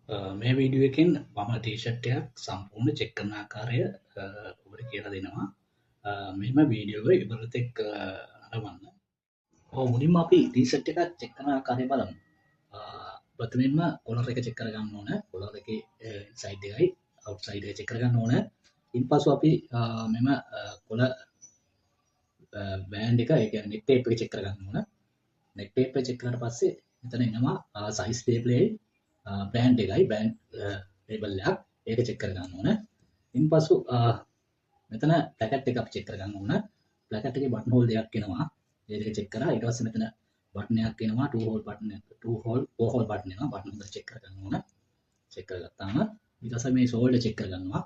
මේ වීඩියෝ එකෙන් මම ටී-ෂර්ට් එකක් සම්පූර්ණ චෙක් කරන ආකාරය ඔබට කියලා දෙනවා. මෙහෙම වීඩියෝ එක ඉවරට එක් නරඹන්න. මුලින්ම අපි ටී-ෂර්ට් එකක් චෙක් කරන ආකාරය බලමු. ප්‍රථමයෙන්ම කොලර් එක චෙක් කරගන්න ඕන. කොලර් එකේ ඉන්සයිඩ් එකයි අවුට්සයිඩ් එක චෙක් කරගන්න ඕන. ඉන්පසු අපි මෙම කොලර් බෑන්ඩ් එක ඒ කියන්නේ නෙක් ටේප් එක චෙක් කරගන්න ඕන. නෙක් ටේප් එක චෙක් කරාට පස්සේ මෙතන එනවා සයිස් ලේබලයයි බ්‍රෑන්ඩ් එකයි බ්‍රෑන්ඩ් ලේබල් එකක් ඒක චෙක් කරගන්න ඕන. ඉන්පසු මෙතන ප්ලැකට් එක අපි චෙක් කරගන්න ඕන. ප්ලැකට් එකේ බටන් හෝල් දෙකක් එනවා. ඒ දෙක චෙක් කරා. ඊට පස්සේ මෙතන බටන් එකක් එනවා 2 හෝල් බටන් එක 2 හෝල් 4 හෝල් බටන් එනවා. බටන් හොඳට චෙක් කරගන්න ඕන. චෙක් කරගත්තාම ඊට පස්සේ මේ ෂෝල්ඩර් චෙක් කරගන්නවා.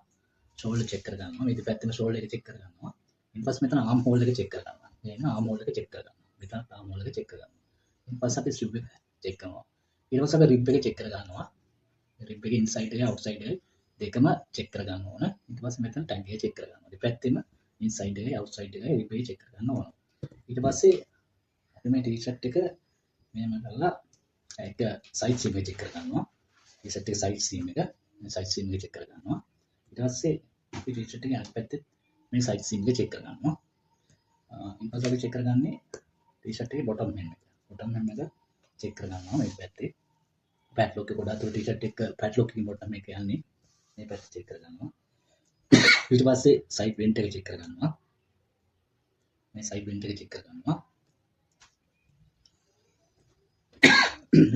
ෂෝල්ඩර් චෙක් කරගන්නවා. මේ දෙපැත්තෙම ෂෝල්ඩර් එක චෙක් කරගන්නවා. ඊට පස්සේ මෙතන ආම් හෝල් එක චෙක් කරගන්නවා. එන ආම් හෝල් එක චෙක් කරගන්නවා. මෙතන ආම් හෝල් එක චෙක් කරගන්නවා. ඊට පස්සේ අපි ස්ලිප් එක චෙක් කරනවා. ඊට පස්සේ අපි රිබ් එක චෙක් කරගන්නවා. රිබ් එකේ ඉන්සයිඩ් එකයි අවුට්සයිඩ් එකයි දෙකම චෙක් කරගන්න ඕන. ඊට පස්සේ මෙතන ටැග් එක චෙක් කරගන්නවා. දෙපැත්තෙම ඉන්සයිඩ් එකයි අවුට්සයිඩ් එකයි රිබ් එක චෙක් කරගන්න ඕන. ඊට පස්සේ අපි මේ ටී-ෂර්ට් එක මෙහෙම කරලා ඒක සයිඩ් සීම් එක චෙක් කරගන්නවා. ටී-ෂර්ට් එකේ සයිඩ් සීම් එක මේ සයිඩ් සීම් එක චෙක් කරගන්නවා. ඊට පස්සේ අපි ටී-ෂර්ට් එකේ අනිත් පැත්තේ මේ සයිඩ් සීම් එක චෙක් කරගන්නවා. ඊට පස්සේ අපි චෙක් කරගන්නේ ටී-ෂර්ට් එකේ බොටම් hem එක. බොටම් hem එක චෙක් කරගන්නවා මේ පැත්තේ. පැට්ලොක් එක ගොඩාක් දුර ටී-ෂර්ට් එක පැට්ලොක් එකකින් බොටම් එක යන්නේ. මේ පැත්ත චෙක් කරගන්නවා. ඊට පස්සේ සයිඩ් වෙන්ට් එක චෙක් කරගන්නවා. මේ සයිඩ් වෙන්ට් එක චෙක් කරගන්නවා.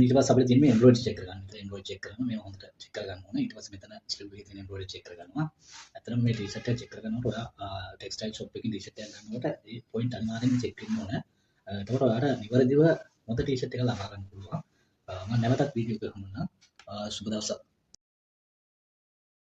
ඊට පස්සේ අපිට තියෙන්නේ එම්බ්‍රොයිඩරි චෙක් කරගන්න. එම්බ්‍රොයිඩරි චෙක් කරනවා. මේ හොඳට චෙක් කරගන්න ඕනේ. ඊට පස්සේ මෙතන ස්ලිව් එකේ තියෙන එම්බ්‍රොයිඩරි චෙක් කරගන්නවා. අතන මේ ටී-ෂර්ට් එක චෙක් කරගන්නකොට ඔයා ටෙක්ස්ටයිල් ෂොප් එකකින් ටී-ෂර්ට් එකක් ගන්නකොට මේ පොයින්ට් අනිවාර්යෙන්ම චෙක් වෙන්න ඕනේ. එතකොට ඔයාලට නිවැරදිව හොඳ ටී-ෂර්ට් එකක් ලබා ගන්න පුළුවන්. මම නැවතත් වීඩියෝ එකක් හමුනා. සුබ දවසක්.